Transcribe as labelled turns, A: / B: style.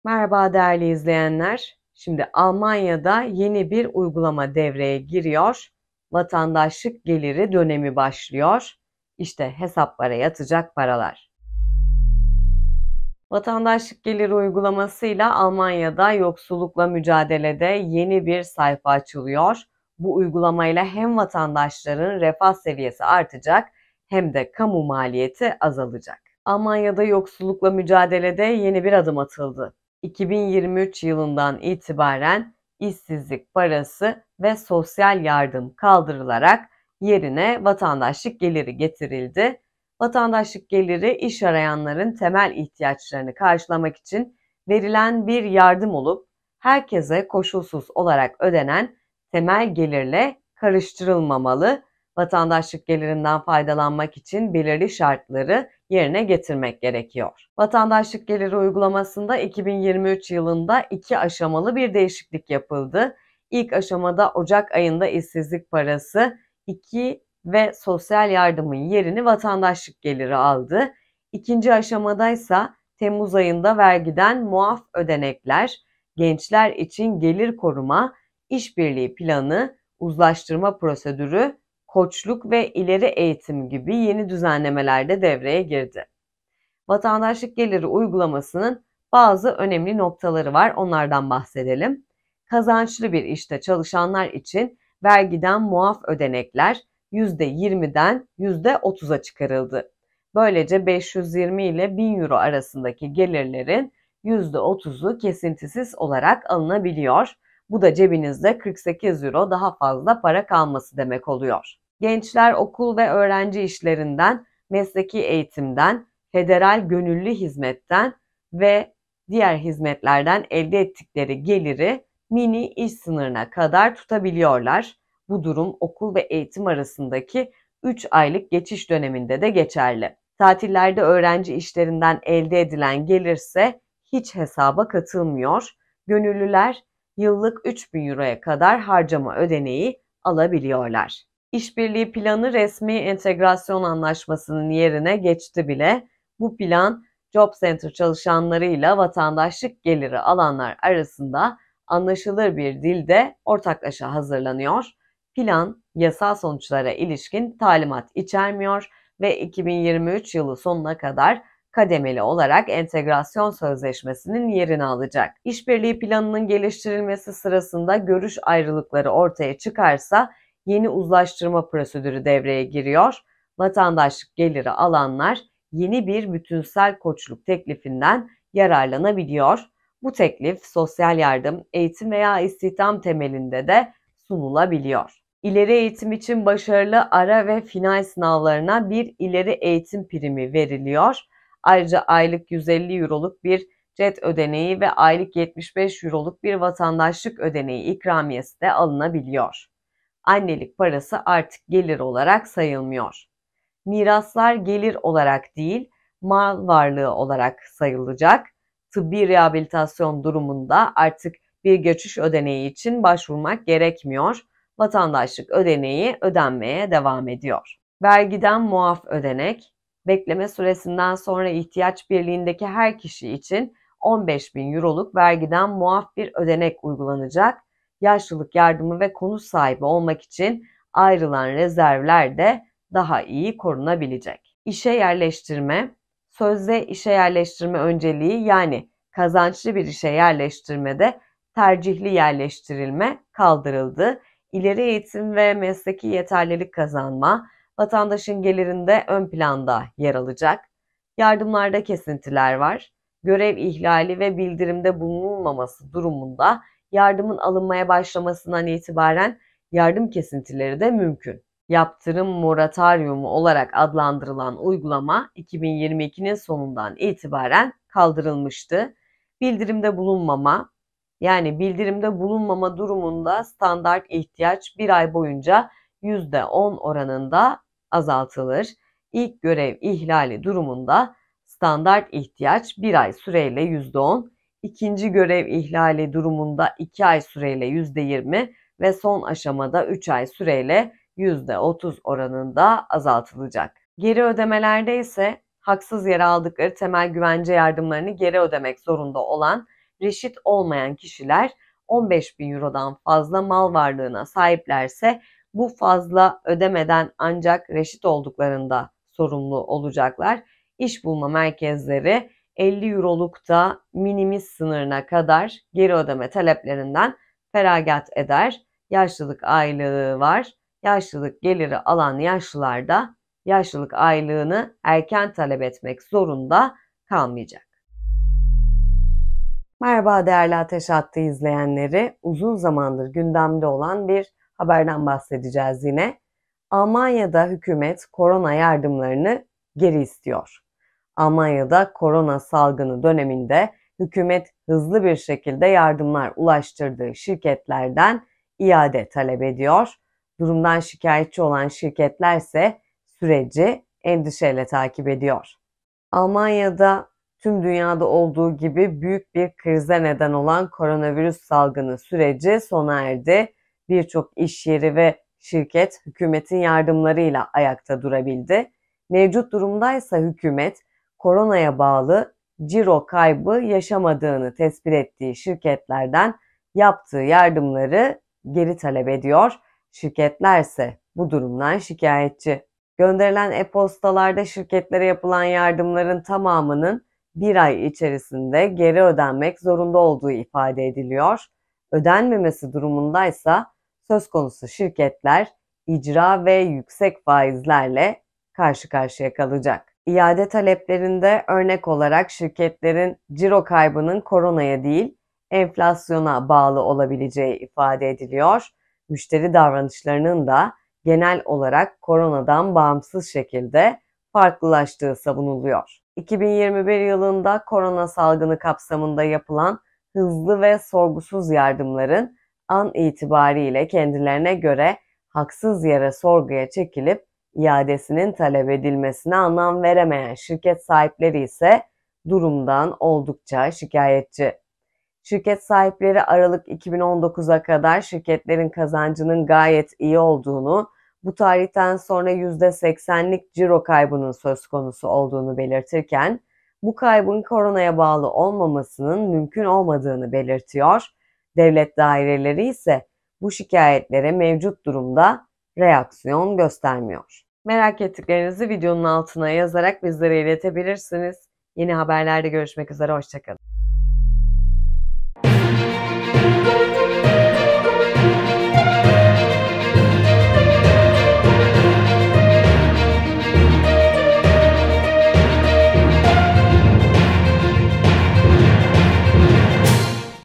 A: Merhaba değerli izleyenler. Şimdi Almanya'da yeni bir uygulama devreye giriyor. Vatandaşlık geliri dönemi başlıyor. İşte hesaplara yatacak paralar. Vatandaşlık geliri uygulamasıyla Almanya'da yoksullukla mücadelede yeni bir sayfa açılıyor. Bu uygulamayla hem vatandaşların refah seviyesi artacak hem de kamu maliyeti azalacak. Almanya'da yoksullukla mücadelede yeni bir adım atıldı. 2023 yılından itibaren işsizlik parası ve sosyal yardım kaldırılarak yerine vatandaşlık geliri getirildi. Vatandaşlık geliri iş arayanların temel ihtiyaçlarını karşılamak için verilen bir yardım olup herkese koşulsuz olarak ödenen temel gelirle karıştırılmamalı. Vatandaşlık gelirinden faydalanmak için belirli şartları yerine getirmek gerekiyor. Vatandaşlık geliri uygulamasında 2023 yılında 2 aşamalı bir değişiklik yapıldı. İlk aşamada Ocak ayında işsizlik parası 2 ve sosyal yardımın yerini vatandaşlık geliri aldı. İkinci aşamadaysa Temmuz ayında vergiden muaf ödenekler, gençler için gelir koruma, işbirliği planı, uzlaştırma prosedürü, koçluk ve ileri eğitim gibi yeni düzenlemeler de devreye girdi. Vatandaşlık geliri uygulamasının bazı önemli noktaları var, onlardan bahsedelim. Kazançlı bir işte çalışanlar için vergiden muaf ödenekler %20'den %30'a çıkarıldı. Böylece 520 ile 1000 euro arasındaki gelirlerin %30'u kesintisiz olarak alınabiliyor. Bu da cebinizde 48 euro daha fazla para kalması demek oluyor. Gençler okul ve öğrenci işlerinden, mesleki eğitimden, federal gönüllü hizmetten ve diğer hizmetlerden elde ettikleri geliri mini iş sınırına kadar tutabiliyorlar. Bu durum okul ve eğitim arasındaki 3 aylık geçiş döneminde de geçerli. Tatillerde öğrenci işlerinden elde edilen gelirse hiç hesaba katılmıyor. Gönüllüler yıllık 3000 euroya kadar harcama ödeneği alabiliyorlar. İşbirliği planı resmi entegrasyon anlaşmasının yerine geçti bile. Bu plan Job Center çalışanlarıyla vatandaşlık geliri alanlar arasında anlaşılır bir dilde ortaklaşa hazırlanıyor. Plan yasal sonuçlara ilişkin talimat içermiyor ve 2023 yılı sonuna kadar kademeli olarak entegrasyon sözleşmesinin yerini alacak. İşbirliği planının geliştirilmesi sırasında görüş ayrılıkları ortaya çıkarsa yeni uzlaştırma prosedürü devreye giriyor. Vatandaşlık geliri alanlar yeni bir bütünsel koçluk teklifinden yararlanabiliyor. Bu teklif sosyal yardım, eğitim veya istihdam temelinde de sunulabiliyor. İleri eğitim için başarılı ara ve final sınavlarına bir ileri eğitim primi veriliyor. Ayrıca aylık 150 euroluk bir CET ödeneği ve aylık 75 euroluk bir vatandaşlık ödeneği ikramiyesi de alınabiliyor. Annelik parası artık gelir olarak sayılmıyor. Miraslar gelir olarak değil, mal varlığı olarak sayılacak. Tıbbi rehabilitasyon durumunda artık bir geçiş ödeneği için başvurmak gerekmiyor. Vatandaşlık ödeneği ödenmeye devam ediyor. Vergiden muaf ödenek, bekleme süresinden sonra ihtiyaç birliğindeki her kişi için 15.000 euroluk vergiden muaf bir ödenek uygulanacak. Yaşlılık yardımı ve konut sahibi olmak için ayrılan rezervler de daha iyi korunabilecek. İşe yerleştirme, sözde işe yerleştirme önceliği yani kazançlı bir işe yerleştirmede tercihli yerleştirilme kaldırıldı. İleri eğitim ve mesleki yeterlilik kazanma, vatandaşın gelirinde ön planda yer alacak. Yardımlarda kesintiler var. Görev ihlali ve bildirimde bulunulmaması durumunda yardımın alınmaya başlamasından itibaren yardım kesintileri de mümkün. Yaptırım moratoryumu olarak adlandırılan uygulama 2022'nin sonundan itibaren kaldırılmıştı. Bildirimde bulunmama, yani bildirimde bulunmama durumunda standart ihtiyaç bir ay boyunca %10 oranında azaltılır. İlk görev ihlali durumunda standart ihtiyaç bir ay süreyle %10, ikinci görev ihlali durumunda 2 ay süreyle %20 ve son aşamada 3 ay süreyle %30 oranında azaltılacak. Geri ödemelerde ise haksız yere aldıkları temel güvence yardımlarını geri ödemek zorunda olan reşit olmayan kişiler 15.000 eurodan fazla mal varlığına sahiplerse bu fazla ödemeden ancak reşit olduklarında sorumlu olacaklar. İş bulma merkezleri 50 eurolukta minimis sınırına kadar geri ödeme taleplerinden feragat eder. Yaşlılık aylığı var. Yaşlılık geliri alan yaşlılar da yaşlılık aylığını erken talep etmek zorunda kalmayacak. Merhaba değerli Ateş Hattı izleyenleri. Uzun zamandır gündemde olan bir haberden bahsedeceğiz yine. Almanya'da hükümet korona yardımlarını geri istiyor. Almanya'da korona salgını döneminde hükümet hızlı bir şekilde yardımlar ulaştırdığı şirketlerden iade talep ediyor. Durumdan şikayetçi olan şirketler ise süreci endişeyle takip ediyor. Almanya'da tüm dünyada olduğu gibi büyük bir krize neden olan koronavirüs salgını süreci sona erdi. Birçok iş yeri ve şirket hükümetin yardımlarıyla ayakta durabildi. Mevcut durumdaysa hükümet koronaya bağlı ciro kaybı yaşamadığını tespit ettiği şirketlerden yaptığı yardımları geri talep ediyor. Şirketlerse bu durumdan şikayetçi. Gönderilen e-postalarda şirketlere yapılan yardımların tamamının bir ay içerisinde geri ödenmek zorunda olduğu ifade ediliyor. Ödenmemesi durumundaysa söz konusu şirketler icra ve yüksek faizlerle karşı karşıya kalacak. İade taleplerinde örnek olarak şirketlerin ciro kaybının koronaya değil enflasyona bağlı olabileceği ifade ediliyor. Müşteri davranışlarının da genel olarak koronadan bağımsız şekilde farklılaştığı savunuluyor. 2021 yılında korona salgını kapsamında yapılan hızlı ve sorgusuz yardımların an itibariyle kendilerine göre haksız yere sorguya çekilip iadesinin talep edilmesine anlam veremeyen şirket sahipleri ise durumdan oldukça şikayetçi. Şirket sahipleri Aralık 2019'a kadar şirketlerin kazancının gayet iyi olduğunu, bu tarihten sonra %80'lik ciro kaybının söz konusu olduğunu belirtirken, bu kaybın koronaya bağlı olmamasının mümkün olmadığını belirtiyor. Devlet daireleri ise bu şikayetlere mevcut durumda reaksiyon göstermiyor. Merak ettiklerinizi videonun altına yazarak bizlere iletebilirsiniz. Yeni haberlerde görüşmek üzere, hoşça kalın.